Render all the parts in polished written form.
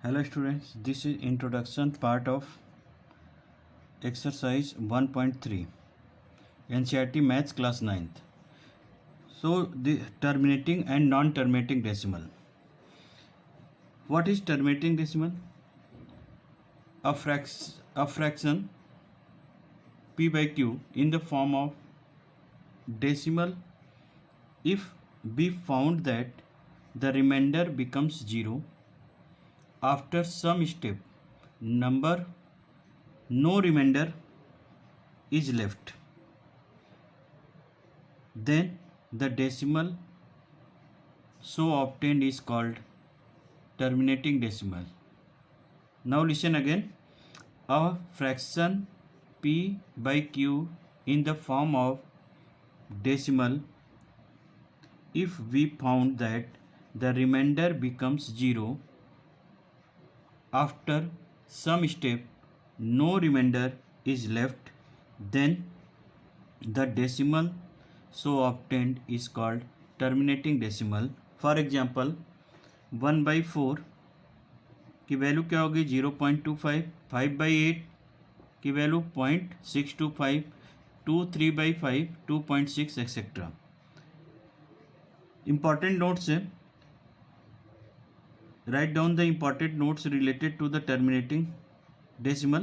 Hello students, this is introduction part of exercise 1.3 NCERT Maths class 9th. So the terminating and non-terminating decimal. What is terminating decimal? A fraction p by q in the form of decimal if we found that the remainder becomes 0 after some step number no remainder is left, then the decimal so obtained is called terminating decimal. Now listen again. A fraction p by q in the form of decimal if we found that the remainder becomes 0 after some step no remainder is left, then the decimal so obtained is called terminating decimal. For example, 1/4 की value क्या होगी 0.25, 5/8 की value 0.625, 3/5 2.6 etcetera. Important notes है. Write down the important notes related to the terminating decimal.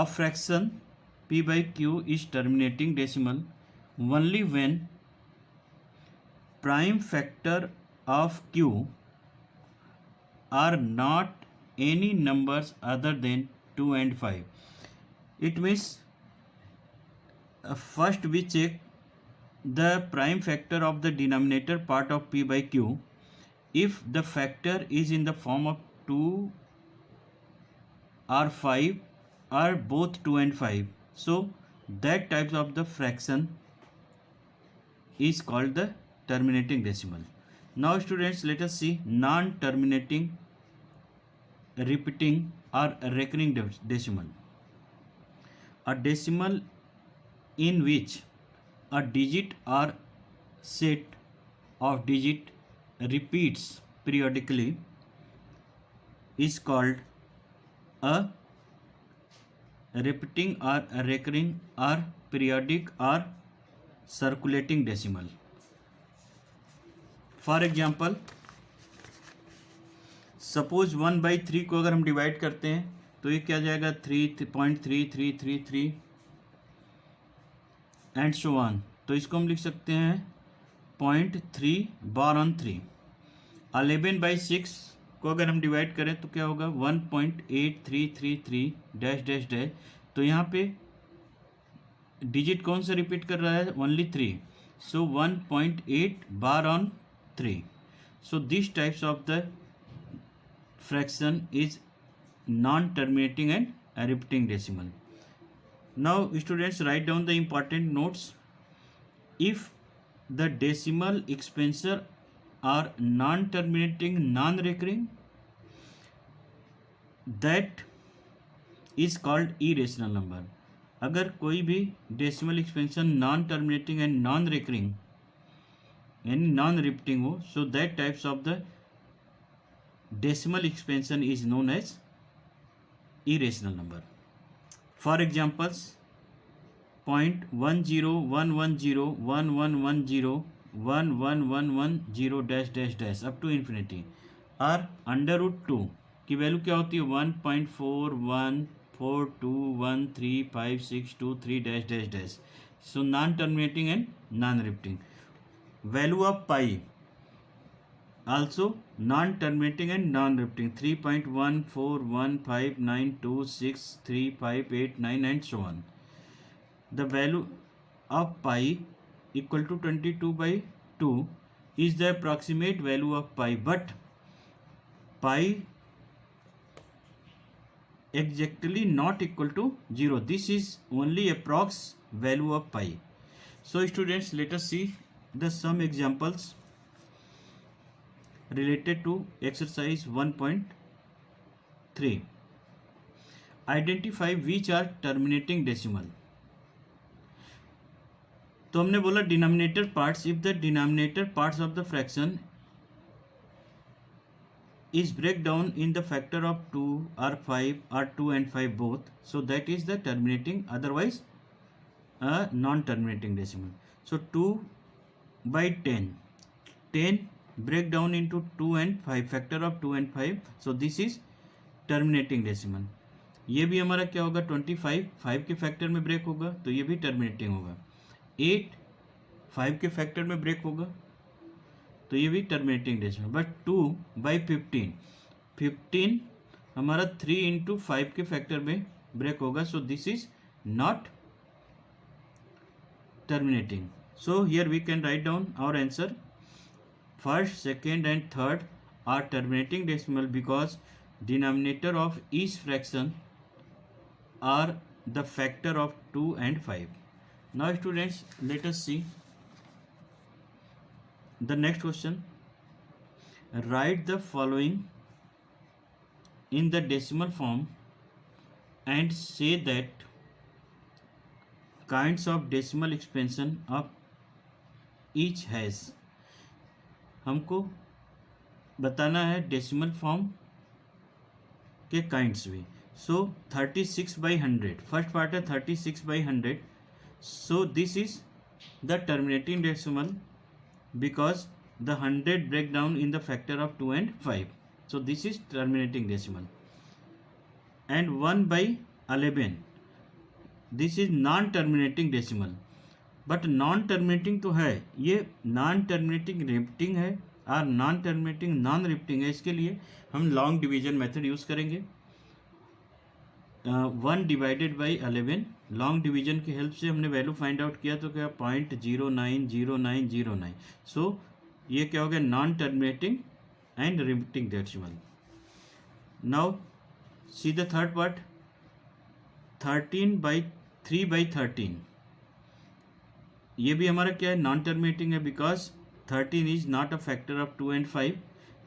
A fraction p by q is terminating decimal only when prime factor of q are not any numbers other than 2 and 5. It means first we check the prime factor of the denominator part of p by q. If the factor is in the form of 2 or 5 or both 2 and 5, so that type of the fraction is called the terminating decimal. Now students, let us see non-terminating, repeating or recurring decimal. A decimal in which a digit or set of digit repeats periodically is called a repeating or a recurring or periodic or circulating decimal. For example, suppose 1/3 को अगर हम divide करते हैं तो ये क्या जाएगा 3.3333 and so on. तो इसको हम लिख सकते हैं 0.3/3. 11/6 को अगर हम डिवाइड करें तो क्या होगा 1.8333 डैश डैश डैश. तो यहाँ पे डिजिट कौन सा रिपीट कर रहा है only 3, so 1.8/3. So this types of the fraction is non-terminating and repeating decimal. Now students, write down the important notes. If the decimal expansion are non-terminating, non-recurring, that is called irrational number. अगर कोई भी decimal expansion non-terminating and non-recurring यानी non-repeating हो, so that types of the decimal expansion is known as irrational number. For examples, 0.1011011101110 dash dash dash up to infinity और √2 की value क्या होती है 1.4142135623 dash dash dash. So non terminating and non repeating. Value of pi also non-terminating and non-repeating 3.14159263589 and so on. The value of pi equal to 22/2 is the approximate value of pi, but pi exactly not equal to 0. This is only approx value of pi. So students, let us see the some examples related to exercise 1.3. Identify which are terminating decimal. तो हमने बोला denominator parts. If the denominator parts of the fraction is break down in the factor of 2 or 5 or 2 and 5 both, so that is the terminating, otherwise a non-terminating decimal. So 2 by 10, 10 break down into 2 and 5, factor of 2 and 5, so this is terminating decimal. ये भी हमारा क्या होगा 25, 5 के factor में break होगा तो ये भी टर्मिनेटिंग होगा. 8 5 के फैक्टर में ब्रेक होगा तो ये भी टर्मिनेटिंग डेसिमल. बट 2 बाई 15, 15 हमारा 3 इंटू 5 के फैक्टर में ब्रेक होगा, so this is not terminating. So here we can write down our answer. First, second and third are terminating decimal because denominator of each fraction are the factor of 2 and 5. Now students, let us see the next question. Write the following in the decimal form and say that kinds of decimal expansion of each has. हमको बताना है decimal form के kinds भी. So 36 by 100, first part है 36 by 100, so this is the terminating decimal because the 100 break down in the factor of 2 and 5, so this is terminating decimal. And 1 by 11, this is non-terminating decimal, but non-terminating तो है, ये non-terminating repeating है और non-terminating non repeating है. इसके लिए हम long division method use करेंगे. 1 डिवाइडेड बाई 11, लॉन्ग डिवीजन की हेल्प से हमने वैल्यू फाइंड आउट किया तो क्या 0.090909. सो ये क्या हो गया non terminating and repeating decimal. Now see the third part. 13 by 3 by 13, ये भी हमारा क्या है नॉन टर्मिनेटिंग है because 13 is not a factor of 2 and 5,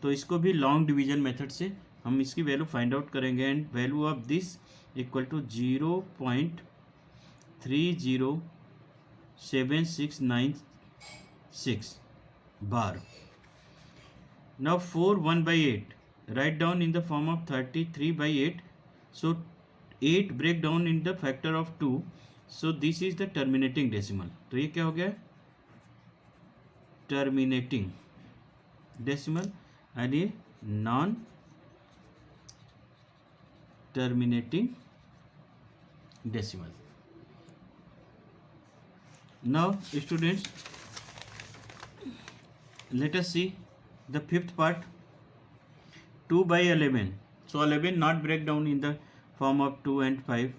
तो इसको भी लॉन्ग डिवीजन मेथड से हम इसकी वैल्यू फाइंड आउट करेंगे. And value of this equal to 0.307696 bar. Now 4 1 by 8, write down in the form of 33 by 8, so 8 break down in the factor of 2, so this is the terminating decimal. तो ये क्या हो गया terminating decimal and ये non terminating decimal. Now students, let us see the fifth part. 2 by 11, so 11 not break down in the form of 2 and 5,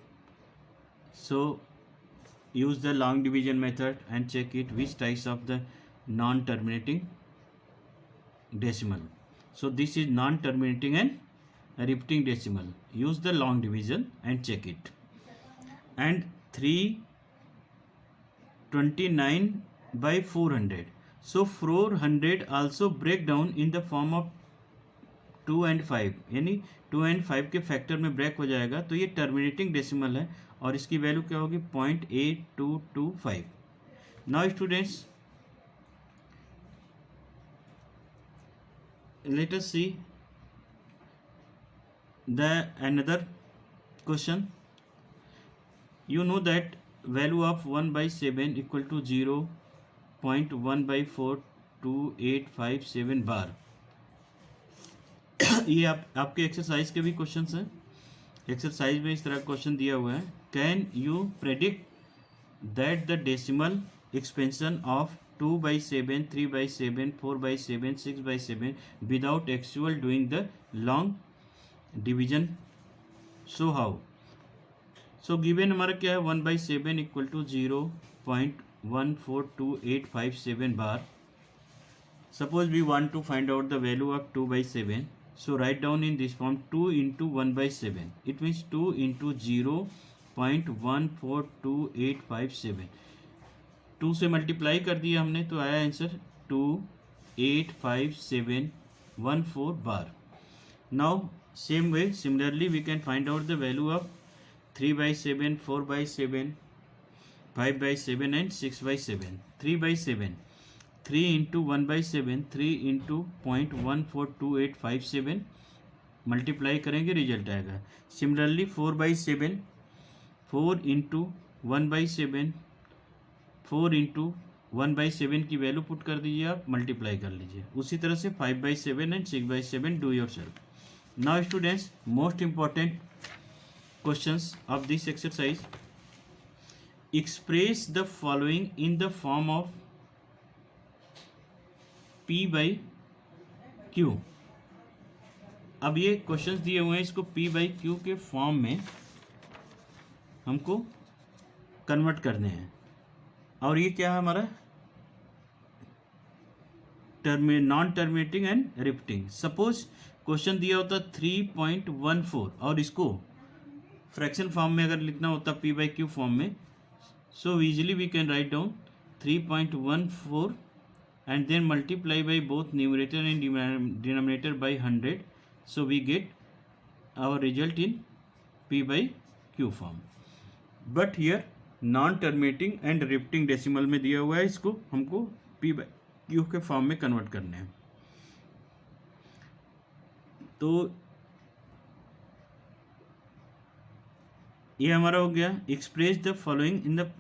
so use the long division method and check it which types of the non terminating decimal. So this is non terminating and repeating decimal. Use the long division and check it. And 329 by 400, so 400 also break down in the form of 2 and 5, यानी 2 and 5 के factor में break हो जाएगा तो ये terminating decimal है और इसकी वैल्यू क्या होगी 0.8225. Now students, let us see the another question. You know that value of 1 by 7 equal to 0.1 by 42857 बार. ये आपके एक्सरसाइज के भी क्वेश्चंस हैं. एक्सरसाइज में इस तरह क्वेश्चन दिया हुआ है. Can you predict that the decimal expansion of 2 by 7, 3 by 7, 4 by 7, 6 by 7 without actual doing the long division. So how. So given हमारा क्या है 1 by 7 equal to 0.142857 bar. Suppose we want to find out the value of 2 by 7, so write down in this form 2 into 1 by 7, it means 2 into 0.142857. 2 से multiply कर दिया हमने तो आया answer 285714 bar. Now same way, similarly we can find out the value of 3 by 7, 4 by 7, 5 by 7 and 6 by 7. 3 by 7, 3 into 1/7, 3 into 0.142857 multiply करेंगे, result आएगा। Similarly 4/7, 4 into 1/7, 4 into 1/7 की value put कर दीजिए, आप मल्टीप्लाई कर लीजिए। उसी तरह से 5/7 and 6/7 do your self. Now students, most important questions of this exercise, express the following in the form of P/Q। अब ये क्वेश्चंस दिए हुए हैं, इसको P/Q के फॉर्म में हमको कन्वर्ट करने हैं। और ये क्या है हमारा, non terminating and repeating. Suppose question दिया होता 3.14 और इसको फ्रैक्शन फॉर्म में अगर लिखना होता P/Q फॉर्म में, so easily we can write down 3.14 and then multiply by both numerator and denominator by 100, so we get our result in P/Q form. But here non terminating and repeating decimal में दिया हुआ है, इसको हमको P/Q के form में convert करने हैं। तो ये हमारा हो गया, express the following in the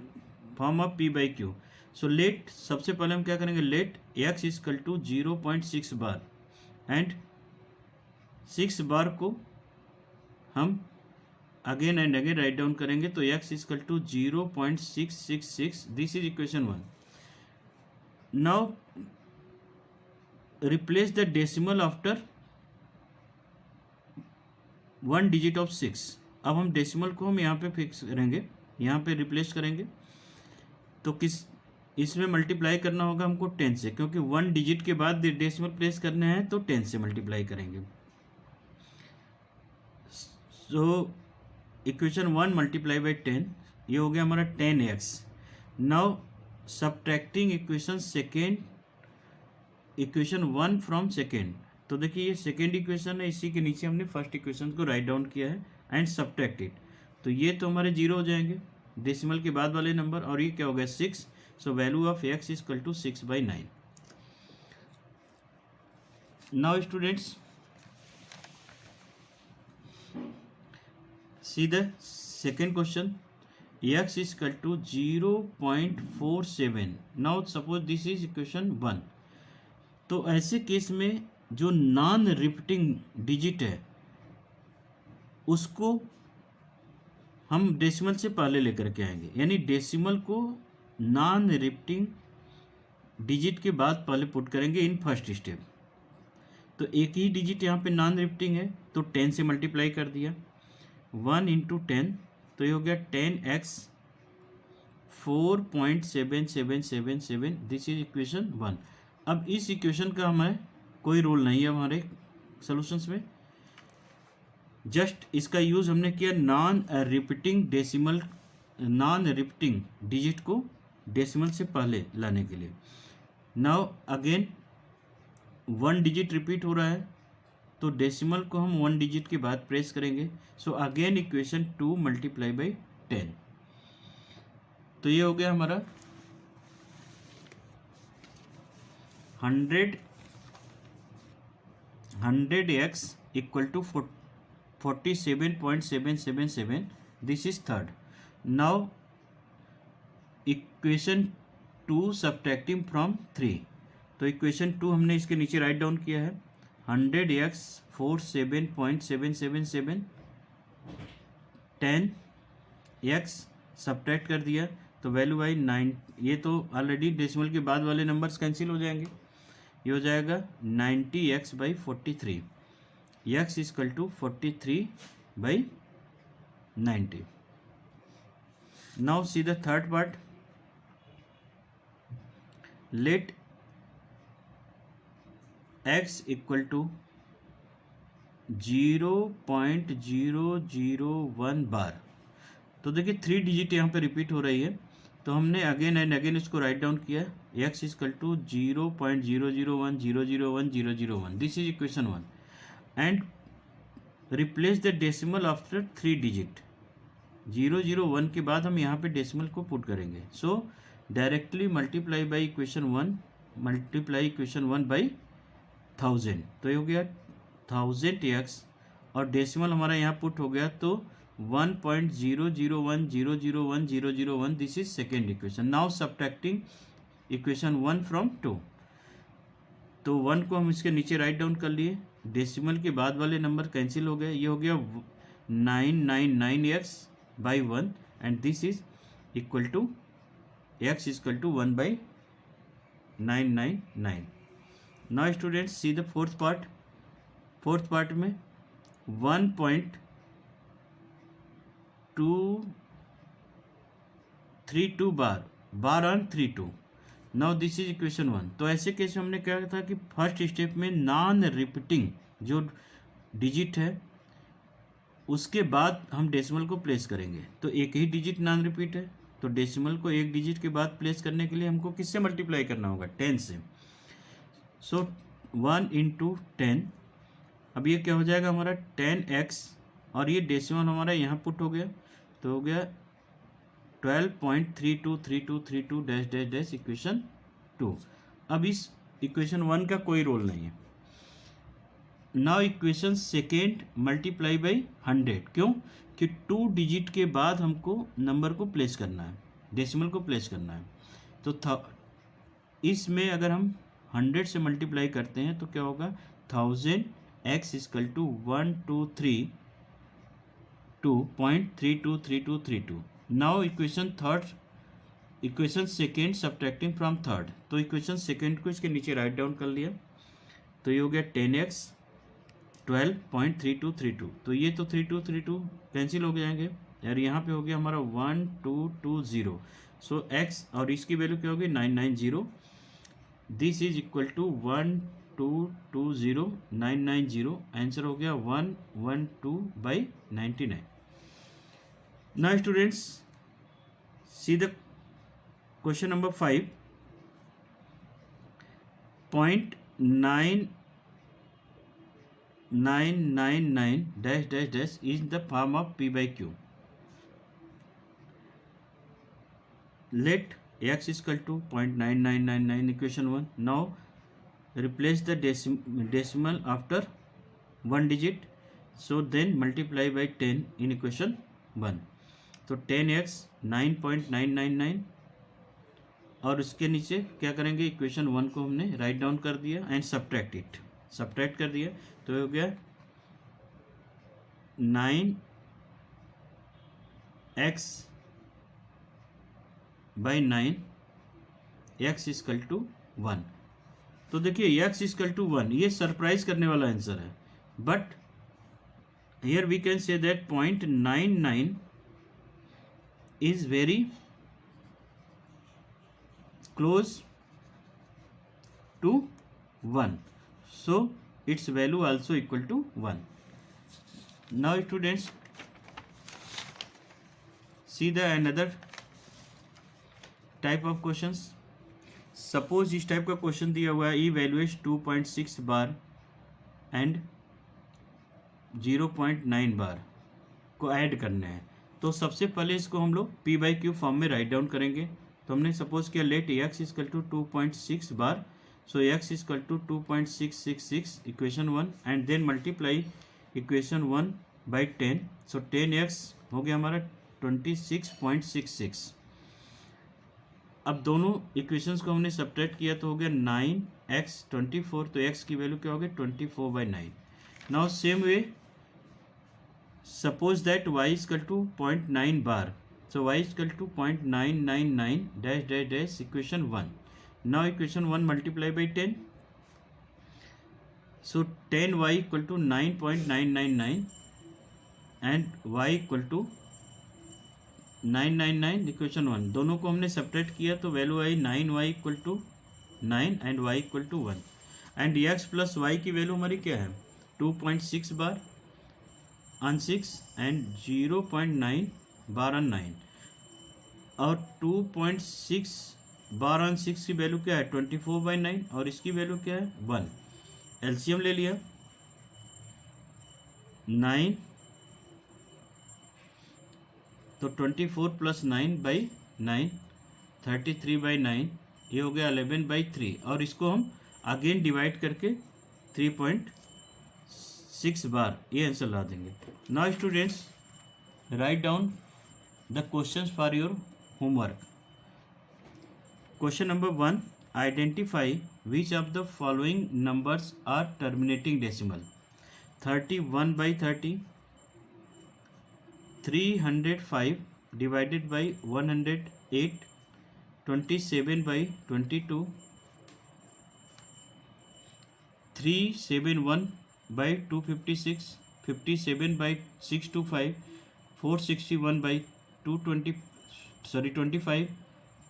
form of P/Q। So let, सबसे पहले हम क्या करेंगे, let x equal to 0.6 bar and 6 bar को हम again and again write down करेंगे। तो x equal to 0.666, this is equation 1। Now replace the decimal after 1 digit of 6। अब हम डेसिमल को हम यहाँ पे फिक्स करेंगे, यहाँ पे रिप्लेस करेंगे। तो इसमें मल्टीप्लाई करना होगा हमको 10 से, क्योंकि 1 डिजिट के बाद डेसिमल प्लेस करने हैं, तो 10 से मल्टीप्लाई करेंगे। सो इक्वेशन 1 मल्टीप्लाई बाई 10, ये हो गया हमारा 10x। Now subtracting equation second, equation 1 from second. तो देखिए ये सेकेंड इक्वेशन है, इसी के नीचे हमने फर्स्ट इक्वेशन को राइट डाउन किया है एंड सब्ट्रैक्ट इट। तो ये तो हमारे 0 हो जाएंगे डेसिमल के बाद वाले नंबर, और ये क्या हो गया 6। So value of x is equal to 6/9. Now students, see the second question, x is equal to 0.47. Now suppose this is equation 1. तो ऐसे केस में जो नॉन रिपीटिंग डिजिट है उसको हम डेसिमल से पहले लेकर के आएंगे, यानी डेसिमल को नॉन रिपीटिंग डिजिट के बाद पहले पुट करेंगे इन फर्स्ट स्टेप। तो एक ही डिजिट यहाँ पे नॉन रिपीटिंग है, तो 10 से मल्टीप्लाई कर दिया, 1 इंटू 10, तो ये हो गया 10x 4.7777, दिस इज इक्वेशन 1। अब इस इक्वेशन का हमें कोई रोल नहीं है हमारे सॉल्यूशंस में, जस्ट इसका यूज़ हमने किया नॉन रिपीटिंग डिजिट को डेसिमल से पहले लाने के लिए। नाउ अगेन 1 डिजिट रिपीट हो रहा है, तो डेसिमल को हम 1 डिजिट के बाद प्रेस करेंगे। So again equation 2 multiply by 10, तो ये हो गया हमारा 100x equal to 47.777, this is third. Now equation 2 subtracting from 3, तो इक्वेशन 2 हमने इसके नीचे राइट डाउन किया है, 100x 47.777, 10x सब्ट्रैक्ट कर दिया, तो वैल्यू आई 9। ये तो ऑलरेडी डेसिमल के बाद वाले नंबर्स कैंसिल हो जाएंगे, ये हो जाएगा 90x/43, x equal to 43/90। Now see the third part, let x equal to 0.001 bar. तो देखिए 3 डिजिट यहाँ पे रिपीट हो रही है, तो हमने अगेन एंड अगेन इसको राइट डाउन किया, x equal to 0.001001, this is equation 1 and replace the decimal after 3 digit. 001 के बाद हम यहाँ पे डेसिमल को पुट करेंगे, सो directly multiply by equation 1 multiply equation 1 by 1000, तो ये हो गया 1000x और डेसिमल हमारा यहाँ पुट हो गया तो 1.001001001001, this is second equation. Now subtracting equation 1 from 2, तो 1 को हम इसके नीचे राइट डाउन कर लिए, डेसिमल के बाद वाले नंबर कैंसिल हो गए, ये हो गया 999x by 1 and this is equal to x equal to 1 by 999. Now students see the fourth part में 1.232 bar on 32. Now this is equation 1. तो ऐसे केस में हमने क्या था कि फर्स्ट स्टेप में नॉन रिपीटिंग जो डिजिट है उसके बाद हम डेसिमल को प्लेस करेंगे, तो एक ही डिजिट नॉन रिपीट है, तो डेसिमल को एक डिजिट के बाद प्लेस करने के लिए हमको किससे मल्टीप्लाई करना होगा, 10 से. सो 1 × 10, अब ये क्या हो जाएगा हमारा 10x और ये डेसिमल हमारा यहाँ पुट हो गया, तो हो गया 12.323232 डैश डैश डैश इक्वेशन 2. अब इस इक्वेशन 1 का कोई रोल नहीं है. Now equation second multiply by 100, क्यों कि 2 डिजिट के बाद हमको नंबर को प्लेस करना है, डेसिमल को प्लेस करना है, तो इसमें अगर हम 100 से मल्टीप्लाई करते हैं तो क्या होगा 1000x equal to 1232.323232. Now equation second subtracting from third, तो इक्वेशन सेकेंड को इसके नीचे राइट डाउन कर लिया, तो ये हो गया 10x 12.3232, तो ये तो 3232 कैंसिल हो जाएंगे यार, यहाँ पे हो गया हमारा 1220. सो x और इसकी वैल्यू क्या होगी 990, this is equal to 1220990, answer हो गया 112/99. Now students see the question number 5. 0.9999 dash dash dash is the form of p by q. Let x is equal to 0.9999 equation 1. Now replace the decimal after one digit, so then multiply by 10 in equation 1. तो 10x 9.999 और उसके नीचे क्या करेंगे, equation 1 को हमने write down कर दिया एंड सब्ट्रैक्ट कर दिया, तो हो गया 9x by 9 x equal to 1. तो देखिए x इक्वल टू 1 ये सरप्राइज करने वाला आंसर है, but here we can say that 0.99 is very close to 1, so its value also equal to 1. Now students see the another type of questions. Suppose इस type का question दिया हुआ है, ई वैल्यूएस 2.6 बार and 0.9 बार को ऐड करने हैं, तो सबसे पहले इसको हम लोग p बाई क्यू फॉर्म में राइट डाउन करेंगे. तो हमने सपोज किया let x equal to 2.6 bar, so x equal to 2.666 equation 1 and then multiply equation 1 by 10, so 10x हो गया हमारा 26.66. अब दोनों इक्वेशंस को हमने सब्ट्रैक्ट किया तो हो गया 9x 24, तो x की वैल्यू क्या हो गई 24/9. Now same way suppose that y is equal to 0.9 bar, so y is equal to 0.999 dash dash dash equation 1. Now equation 1 multiply by 10, so 10y equal to 9.999 and y equal to 999 equation 1, दोनों को हमने subtract किया तो value आई 9y equal to 9 and y equal to 1 and x plus y की value हमारी क्या है 2.6 बार ऑन 6 एंड 0.9 बार ऑन 9 और 2.6 बार ऑन 6 की वैल्यू क्या है 24/9 और इसकी वैल्यू क्या है 1. एलसीएम ले लिया 9, तो 24 प्लस 9/9 33/9 ये हो गया 11/3 और इसको हम अगेन डिवाइड करके 3.6 बार ये आंसर ला देंगे. Now students write down the questions for your homework. Question number 1. Identify which of the following numbers are terminating decimal. 31/30, 305 divided by 108, 27/22, 371/256, 57/625, 461/25,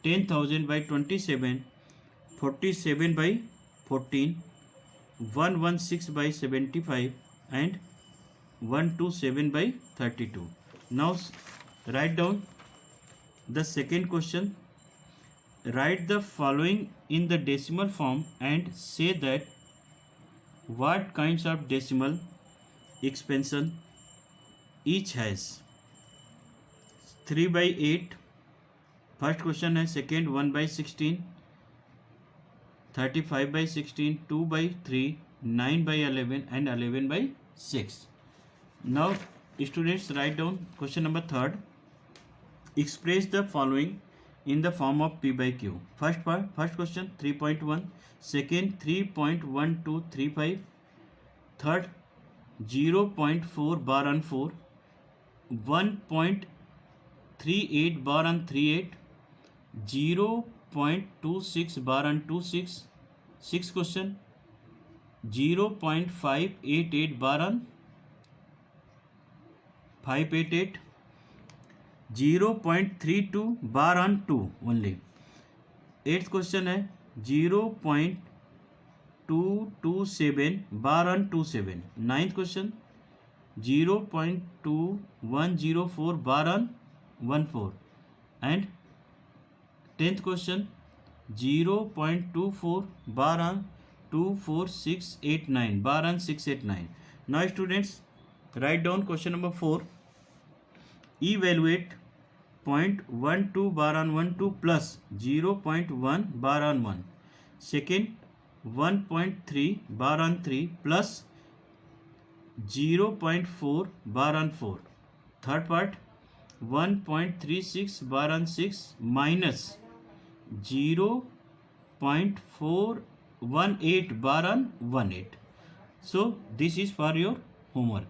10,000/27, 47/14, 116/75 and 127/32. Now write down the second question. Write the following in the decimal form and say that what kinds of decimal expansion each has. 3/8 first question है. Second 1/16, 35/16, 2/3, 9/11 and 11/6. Now students write down question number third. Express the following in the form of P/Q. First question 3.1, second 3.1235, third 0.4 bar on 4, 1.38 bar on 38, 0.26 bar on 26. Sixth question 0.588 bar on 588, 0.32 bar on 2 only. Eighth question है 0.227 bar on 27. Ninth question 0.2104 bar on 14 and 10th question 0.24 bar on 24689 bar on 689. Now students write down question number 4. Evaluate 0.12 bar on 12 plus 0.1 bar on 1. Second 1.3 bar on 3 plus 0.4 bar on 4. Third part 1.36 bar on 6 minus 0.418 bar on 18. So this is for your homework.